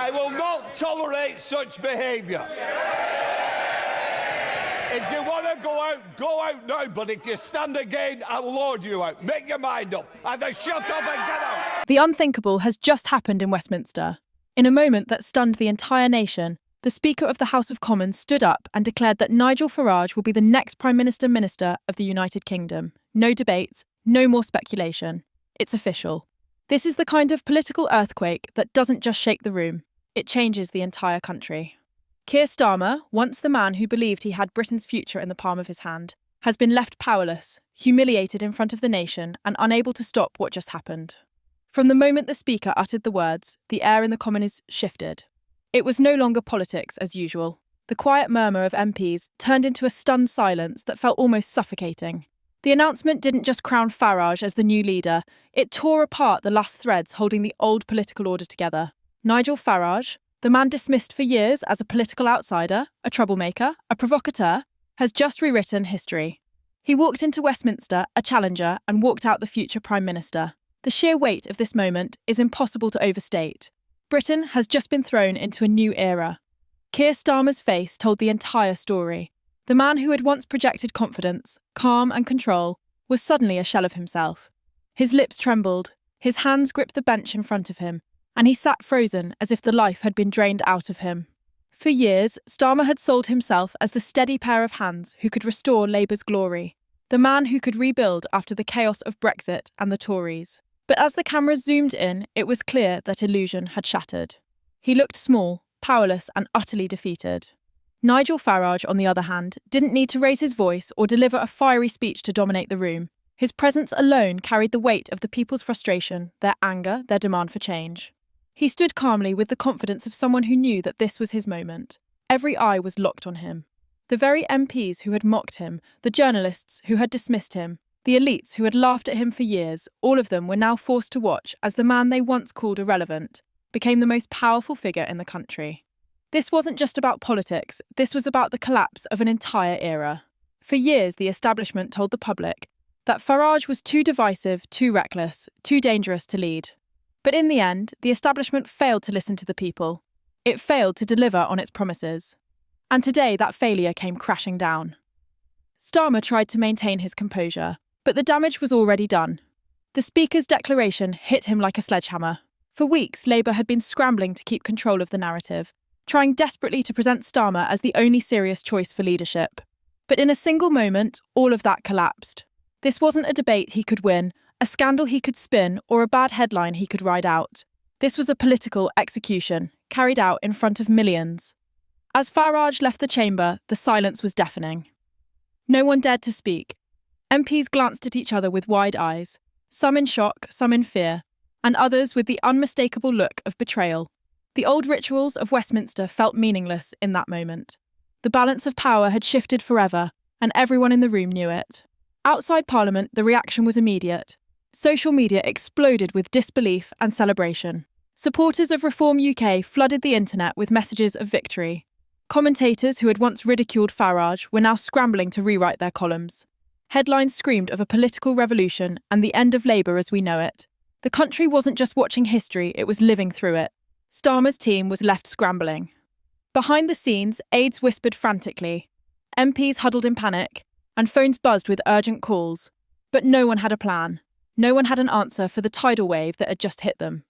I will not tolerate such behaviour. If you want to go out now, but if you stand again, I will order you out. Make your mind up. Either shut up and get out. The unthinkable has just happened in Westminster. In a moment that stunned the entire nation, the Speaker of the House of Commons stood up and declared that Nigel Farage will be the next Prime Minister of the United Kingdom. No debates, no more speculation. It's official. This is the kind of political earthquake that doesn't just shake the room, it changes the entire country. Keir Starmer, once the man who believed he had Britain's future in the palm of his hand, has been left powerless, humiliated in front of the nation and unable to stop what just happened. From the moment the Speaker uttered the words, the air in the Commons shifted. It was no longer politics as usual. The quiet murmur of MPs turned into a stunned silence that felt almost suffocating. The announcement didn't just crown Farage as the new leader, it tore apart the last threads holding the old political order together. Nigel Farage, the man dismissed for years as a political outsider, a troublemaker, a provocateur, has just rewritten history. He walked into Westminster a challenger and walked out the future Prime Minister. The sheer weight of this moment is impossible to overstate. Britain has just been thrown into a new era. Keir Starmer's face told the entire story. The man who had once projected confidence, calm and control, was suddenly a shell of himself. His lips trembled, his hands gripped the bench in front of him, and he sat frozen as if the life had been drained out of him. For years, Starmer had sold himself as the steady pair of hands who could restore Labour's glory, the man who could rebuild after the chaos of Brexit and the Tories. But as the cameras zoomed in, it was clear that illusion had shattered. He looked small, powerless and utterly defeated. Nigel Farage, on the other hand, didn't need to raise his voice or deliver a fiery speech to dominate the room. His presence alone carried the weight of the people's frustration, their anger, their demand for change. He stood calmly with the confidence of someone who knew that this was his moment. Every eye was locked on him. The very MPs who had mocked him, the journalists who had dismissed him, the elites who had laughed at him for years, all of them were now forced to watch as the man they once called irrelevant became the most powerful figure in the country. This wasn't just about politics, this was about the collapse of an entire era. For years, the establishment told the public that Farage was too divisive, too reckless, too dangerous to lead. But in the end, the establishment failed to listen to the people. It failed to deliver on its promises. And today, that failure came crashing down. Starmer tried to maintain his composure, but the damage was already done. The Speaker's declaration hit him like a sledgehammer. For weeks, Labour had been scrambling to keep control of the narrative, trying desperately to present Starmer as the only serious choice for leadership. But in a single moment, all of that collapsed. This wasn't a debate he could win, a scandal he could spin, or a bad headline he could ride out. This was a political execution, carried out in front of millions. As Farage left the chamber, the silence was deafening. No one dared to speak. MPs glanced at each other with wide eyes, some in shock, some in fear, and others with the unmistakable look of betrayal. The old rituals of Westminster felt meaningless in that moment. The balance of power had shifted forever, and everyone in the room knew it. Outside Parliament, the reaction was immediate. Social media exploded with disbelief and celebration. Supporters of Reform UK flooded the internet with messages of victory. Commentators who had once ridiculed Farage were now scrambling to rewrite their columns. Headlines screamed of a political revolution and the end of Labour as we know it. The country wasn't just watching history, it was living through it. Starmer's team was left scrambling. Behind the scenes, aides whispered frantically. MPs huddled in panic, and phones buzzed with urgent calls. But no one had a plan. No one had an answer for the tidal wave that had just hit them.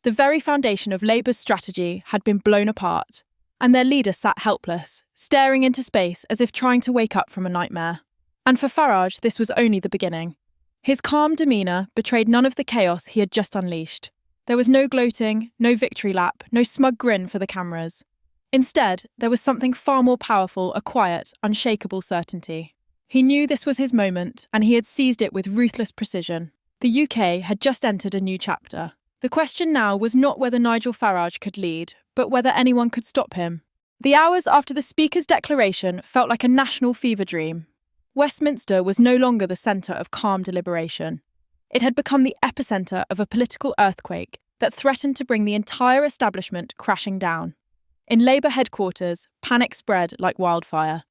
The very foundation of Labour's strategy had been blown apart, and their leader sat helpless, staring into space as if trying to wake up from a nightmare. And for Farage, this was only the beginning. His calm demeanour betrayed none of the chaos he had just unleashed. There was no gloating, no victory lap, no smug grin for the cameras. Instead, there was something far more powerful, a quiet, unshakable certainty. He knew this was his moment, and he had seized it with ruthless precision. The UK had just entered a new chapter. The question now was not whether Nigel Farage could lead, but whether anyone could stop him. The hours after the Speaker's declaration felt like a national fever dream. Westminster was no longer the centre of calm deliberation. It had become the epicentre of a political earthquake that threatened to bring the entire establishment crashing down. In Labour headquarters, panic spread like wildfire.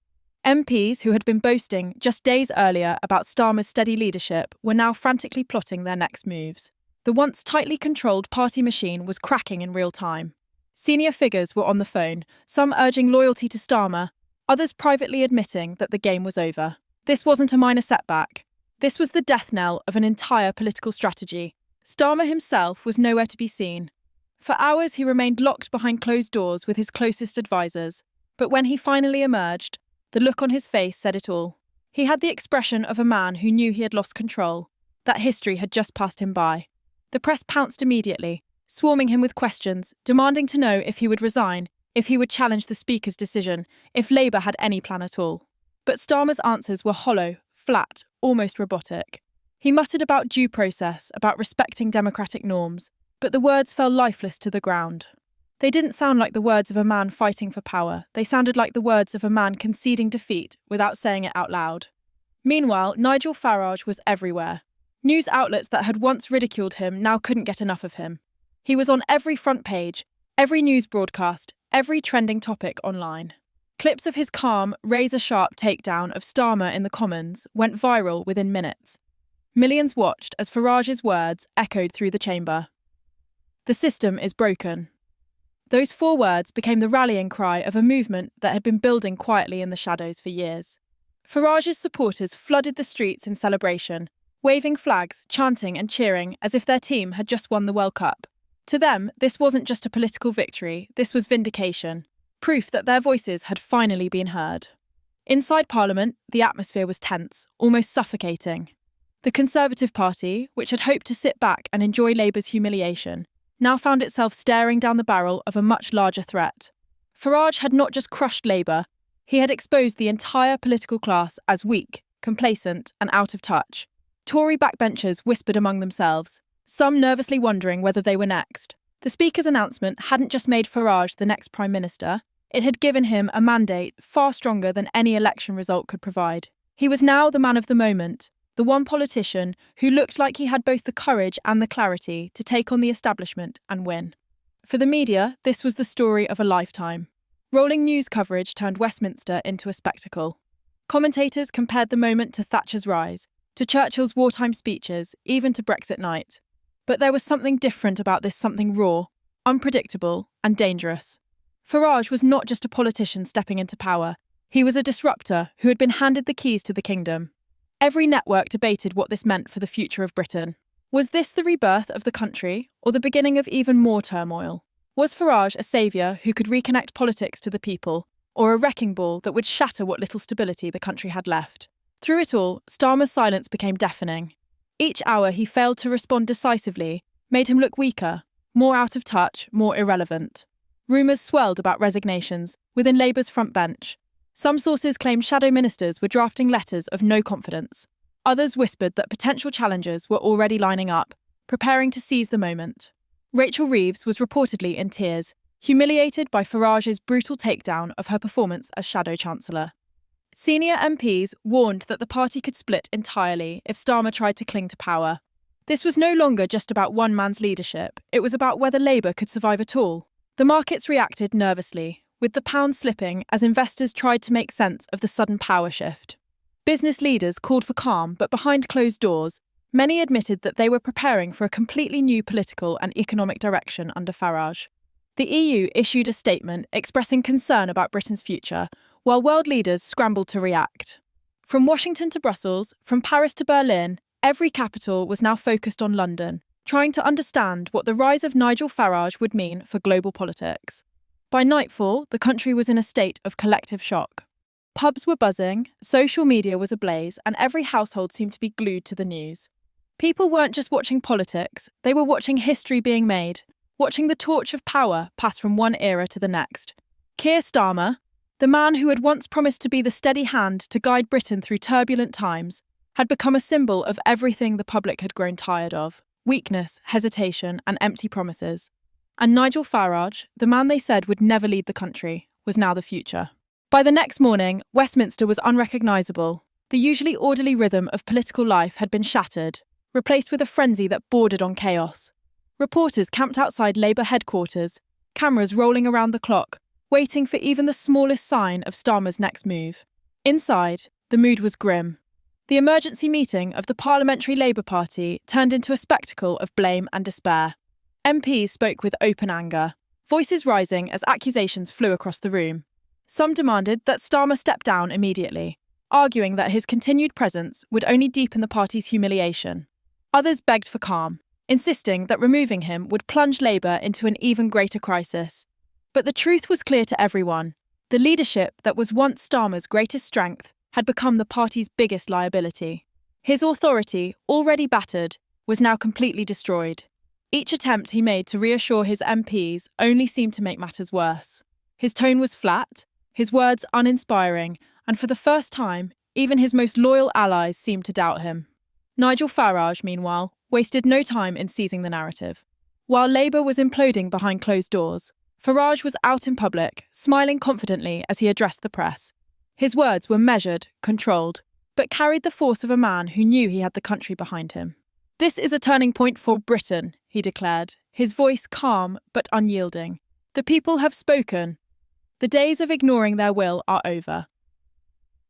MPs who had been boasting just days earlier about Starmer's steady leadership were now frantically plotting their next moves. The once tightly controlled party machine was cracking in real time. Senior figures were on the phone, some urging loyalty to Starmer, others privately admitting that the game was over. This wasn't a minor setback. This was the death knell of an entire political strategy. Starmer himself was nowhere to be seen. For hours he remained locked behind closed doors with his closest advisors, but when he finally emerged, the look on his face said it all. He had the expression of a man who knew he had lost control, that history had just passed him by. The press pounced immediately, swarming him with questions, demanding to know if he would resign, if he would challenge the Speaker's decision, if Labour had any plan at all. But Starmer's answers were hollow, flat, almost robotic. He muttered about due process, about respecting democratic norms, but the words fell lifeless to the ground. They didn't sound like the words of a man fighting for power. They sounded like the words of a man conceding defeat without saying it out loud. Meanwhile, Nigel Farage was everywhere. News outlets that had once ridiculed him now couldn't get enough of him. He was on every front page, every news broadcast, every trending topic online. Clips of his calm, razor-sharp takedown of Starmer in the Commons went viral within minutes. Millions watched as Farage's words echoed through the chamber. The system is broken. Those 4 words became the rallying cry of a movement that had been building quietly in the shadows for years. Farage's supporters flooded the streets in celebration, waving flags, chanting and cheering as if their team had just won the World Cup. To them, this wasn't just a political victory, this was vindication, proof that their voices had finally been heard. Inside Parliament, the atmosphere was tense, almost suffocating. The Conservative Party, which had hoped to sit back and enjoy Labour's humiliation, now found itself staring down the barrel of a much larger threat. Farage had not just crushed Labour, he had exposed the entire political class as weak, complacent and out of touch. Tory backbenchers whispered among themselves, some nervously wondering whether they were next. The Speaker's announcement hadn't just made Farage the next Prime Minister, it had given him a mandate far stronger than any election result could provide. He was now the man of the moment, the one politician who looked like he had both the courage and the clarity to take on the establishment and win. For the media, this was the story of a lifetime. Rolling news coverage turned Westminster into a spectacle. Commentators compared the moment to Thatcher's rise, to Churchill's wartime speeches, even to Brexit night. But there was something different about this, something raw, unpredictable, and dangerous. Farage was not just a politician stepping into power, he was a disruptor who had been handed the keys to the kingdom. Every network debated what this meant for the future of Britain. Was this the rebirth of the country, or the beginning of even more turmoil? Was Farage a saviour who could reconnect politics to the people, or a wrecking ball that would shatter what little stability the country had left? Through it all, Starmer's silence became deafening. Each hour he failed to respond decisively made him look weaker, more out of touch, more irrelevant. Rumours swelled about resignations within Labour's front bench. Some sources claimed shadow ministers were drafting letters of no confidence. Others whispered that potential challengers were already lining up, preparing to seize the moment. Rachel Reeves was reportedly in tears, humiliated by Farage's brutal takedown of her performance as Shadow Chancellor. Senior MPs warned that the party could split entirely if Starmer tried to cling to power. This was no longer just about one man's leadership, it was about whether Labour could survive at all. The markets reacted nervously, with the pound slipping as investors tried to make sense of the sudden power shift. Business leaders called for calm, but behind closed doors, many admitted that they were preparing for a completely new political and economic direction under Farage. The EU issued a statement expressing concern about Britain's future, while world leaders scrambled to react. From Washington to Brussels, from Paris to Berlin, every capital was now focused on London, trying to understand what the rise of Nigel Farage would mean for global politics. By nightfall, the country was in a state of collective shock. Pubs were buzzing, social media was ablaze, and every household seemed to be glued to the news. People weren't just watching politics, they were watching history being made, watching the torch of power pass from one era to the next. Keir Starmer, the man who had once promised to be the steady hand to guide Britain through turbulent times, had become a symbol of everything the public had grown tired of: weakness, hesitation, and empty promises. And Nigel Farage, the man they said would never lead the country, was now the future. By the next morning, Westminster was unrecognisable. The usually orderly rhythm of political life had been shattered, replaced with a frenzy that bordered on chaos. Reporters camped outside Labour headquarters, cameras rolling around the clock, waiting for even the smallest sign of Starmer's next move. Inside, the mood was grim. The emergency meeting of the Parliamentary Labour Party turned into a spectacle of blame and despair. MPs spoke with open anger. voices rising as accusations flew across the room. Some demanded that Starmer step down immediately, arguing that his continued presence would only deepen the party's humiliation. Others begged for calm, insisting that removing him would plunge Labour into an even greater crisis. But the truth was clear to everyone. The leadership that was once Starmer's greatest strength had become the party's biggest liability. His authority, already battered, was now completely destroyed. Each attempt he made to reassure his MPs only seemed to make matters worse. His tone was flat, his words uninspiring, and for the first time, even his most loyal allies seemed to doubt him. Nigel Farage, meanwhile, wasted no time in seizing the narrative. While Labour was imploding behind closed doors, Farage was out in public, smiling confidently as he addressed the press. His words were measured, controlled, but carried the force of a man who knew he had the country behind him. "This is a turning point for Britain," he declared, his voice calm but unyielding. "The people have spoken. The days of ignoring their will are over."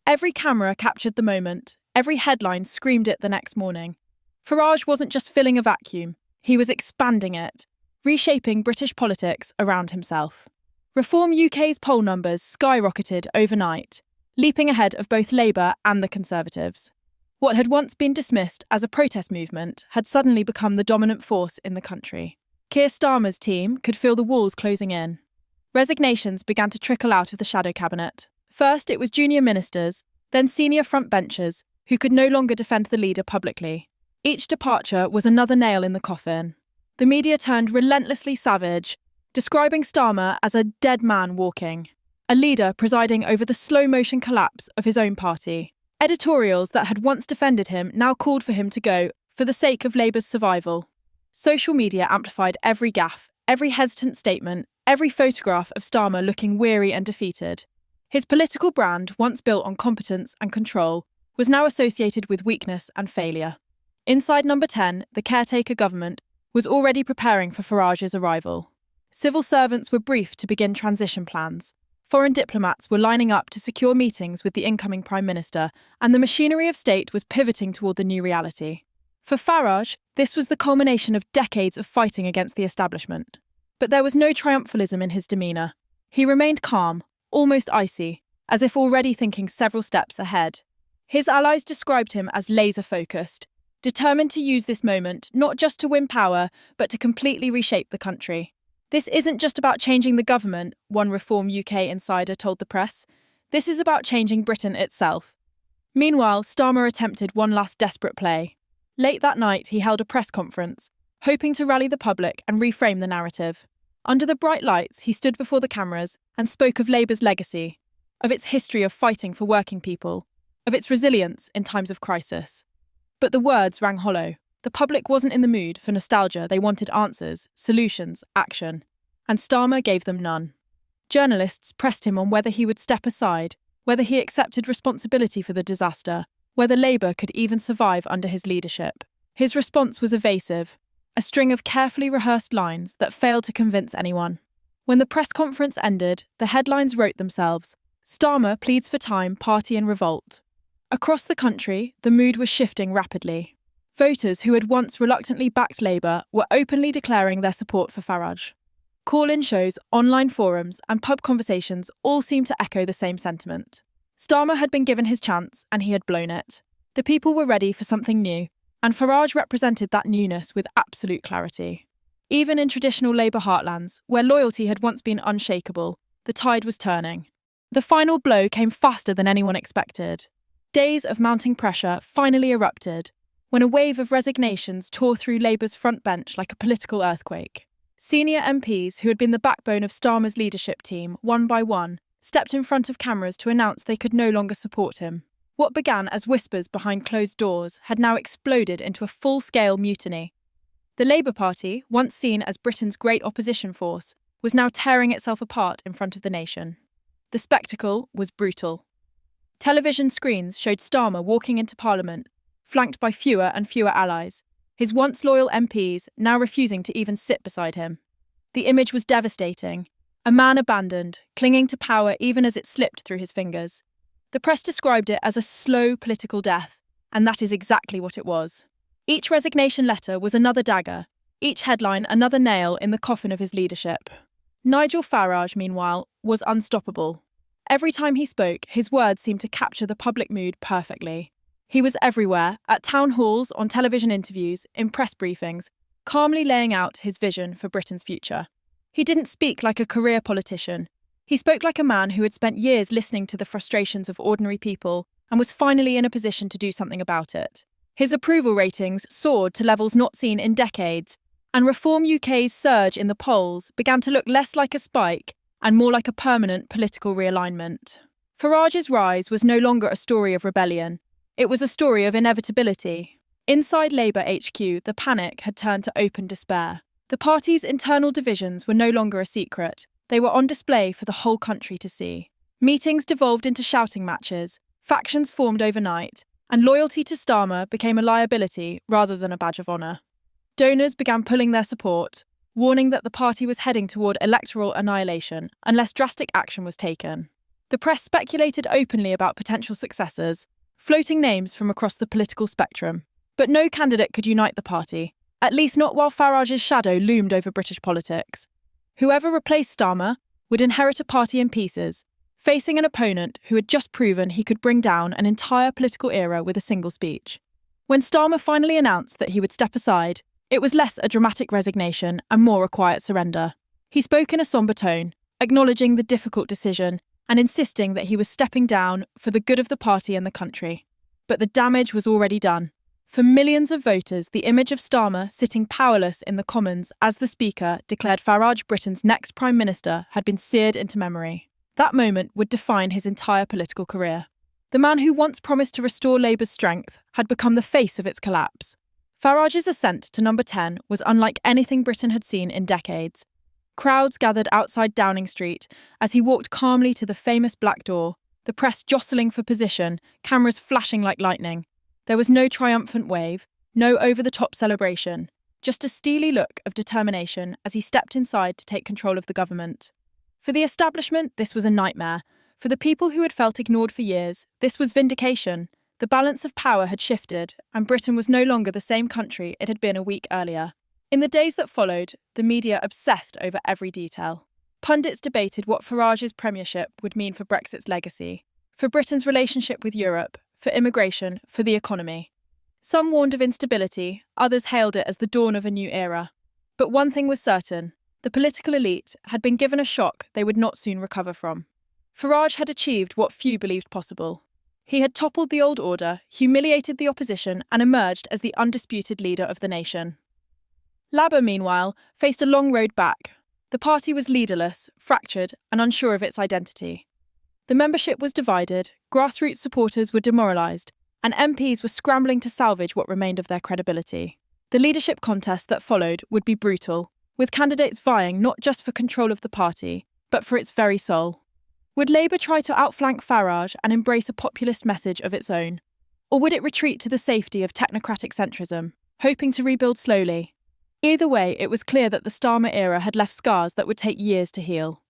Every camera captured the moment, every headline screamed it the next morning. Farage wasn't just filling a vacuum, he was expanding it, reshaping British politics around himself. Reform UK's poll numbers skyrocketed overnight, leaping ahead of both Labour and the Conservatives. What had once been dismissed as a protest movement had suddenly become the dominant force in the country. Keir Starmer's team could feel the walls closing in. Resignations began to trickle out of the shadow cabinet. First, it was junior ministers, then senior frontbenchers who could no longer defend the leader publicly. Each departure was another nail in the coffin. The media turned relentlessly savage, describing Starmer as a dead man walking, a leader presiding over the slow-motion collapse of his own party. Editorials that had once defended him now called for him to go for the sake of Labour's survival. Social media amplified every gaffe, every hesitant statement, every photograph of Starmer looking weary and defeated. His political brand, once built on competence and control, was now associated with weakness and failure. Inside Number 10, the caretaker government was already preparing for Farage's arrival. Civil servants were briefed to begin transition plans. Foreign diplomats were lining up to secure meetings with the incoming Prime Minister, and the machinery of state was pivoting toward the new reality. For Farage, this was the culmination of decades of fighting against the establishment. But there was no triumphalism in his demeanour. He remained calm, almost icy, as if already thinking several steps ahead. His allies described him as laser-focused, determined to use this moment not just to win power, but to completely reshape the country. "This isn't just about changing the government," one Reform UK insider told the press. "This is about changing Britain itself." Meanwhile, Starmer attempted one last desperate play. Late that night, he held a press conference, hoping to rally the public and reframe the narrative. Under the bright lights, he stood before the cameras and spoke of Labour's legacy, of its history of fighting for working people, of its resilience in times of crisis. But the words rang hollow. The public wasn't in the mood for nostalgia, they wanted answers, solutions, action. And Starmer gave them none. Journalists pressed him on whether he would step aside, whether he accepted responsibility for the disaster, whether Labour could even survive under his leadership. His response was evasive, a string of carefully rehearsed lines that failed to convince anyone. When the press conference ended, the headlines wrote themselves. Starmer pleads for time, party and revolt. Across the country, the mood was shifting rapidly. Voters who had once reluctantly backed Labour were openly declaring their support for Farage. Call-in shows, online forums, and pub conversations all seemed to echo the same sentiment. Starmer had been given his chance, and he had blown it. The people were ready for something new, and Farage represented that newness with absolute clarity. Even in traditional Labour heartlands, where loyalty had once been unshakable, the tide was turning. The final blow came faster than anyone expected. Days of mounting pressure finally erupted, when a wave of resignations tore through Labour's front bench like a political earthquake. Senior MPs, who had been the backbone of Starmer's leadership team, one by one, stepped in front of cameras to announce they could no longer support him. What began as whispers behind closed doors had now exploded into a full-scale mutiny. The Labour Party, once seen as Britain's great opposition force, was now tearing itself apart in front of the nation. The spectacle was brutal. Television screens showed Starmer walking into Parliament, flanked by fewer and fewer allies, his once loyal MPs now refusing to even sit beside him. The image was devastating. A man abandoned, clinging to power even as it slipped through his fingers. The press described it as a slow political death, and that is exactly what it was. Each resignation letter was another dagger, each headline another nail in the coffin of his leadership. Nigel Farage, meanwhile, was unstoppable. Every time he spoke, his words seemed to capture the public mood perfectly. He was everywhere, at town halls, on television interviews, in press briefings, calmly laying out his vision for Britain's future. He didn't speak like a career politician. He spoke like a man who had spent years listening to the frustrations of ordinary people and was finally in a position to do something about it. His approval ratings soared to levels not seen in decades, and Reform UK's surge in the polls began to look less like a spike and more like a permanent political realignment. Farage's rise was no longer a story of rebellion. It was a story of inevitability. Inside Labour HQ, the panic had turned to open despair. The party's internal divisions were no longer a secret. They were on display for the whole country to see. Meetings devolved into shouting matches, factions formed overnight, and loyalty to Starmer became a liability rather than a badge of honour. Donors began pulling their support, warning that the party was heading toward electoral annihilation unless drastic action was taken. The press speculated openly about potential successors, floating names from across the political spectrum. But no candidate could unite the party, at least not while Farage's shadow loomed over British politics. Whoever replaced Starmer would inherit a party in pieces, facing an opponent who had just proven he could bring down an entire political era with a single speech. When Starmer finally announced that he would step aside, it was less a dramatic resignation and more a quiet surrender. He spoke in a sombre tone, acknowledging the difficult decision and insisting that he was stepping down for the good of the party and the country. But the damage was already done. For millions of voters, the image of Starmer sitting powerless in the Commons as the Speaker declared Farage Britain's next Prime Minister had been seared into memory. That moment would define his entire political career. The man who once promised to restore Labour's strength had become the face of its collapse. Farage's ascent to number 10 was unlike anything Britain had seen in decades. Crowds gathered outside Downing Street as he walked calmly to the famous Black Door, the press jostling for position, cameras flashing like lightning. There was no triumphant wave, no over-the-top celebration, just a steely look of determination as he stepped inside to take control of the government. For the establishment, this was a nightmare. For the people who had felt ignored for years, this was vindication. The balance of power had shifted, and Britain was no longer the same country it had been a week earlier. In the days that followed, the media obsessed over every detail. Pundits debated what Farage's premiership would mean for Brexit's legacy, for Britain's relationship with Europe, for immigration, for the economy. Some warned of instability, others hailed it as the dawn of a new era. But one thing was certain: the political elite had been given a shock they would not soon recover from. Farage had achieved what few believed possible. He had toppled the old order, humiliated the opposition, and emerged as the undisputed leader of the nation. Labour, meanwhile, faced a long road back. The party was leaderless, fractured, and unsure of its identity. The membership was divided, grassroots supporters were demoralised, and MPs were scrambling to salvage what remained of their credibility. The leadership contest that followed would be brutal, with candidates vying not just for control of the party, but for its very soul. Would Labour try to outflank Farage and embrace a populist message of its own? Or would it retreat to the safety of technocratic centrism, hoping to rebuild slowly? Either way, it was clear that the Starmer era had left scars that would take years to heal.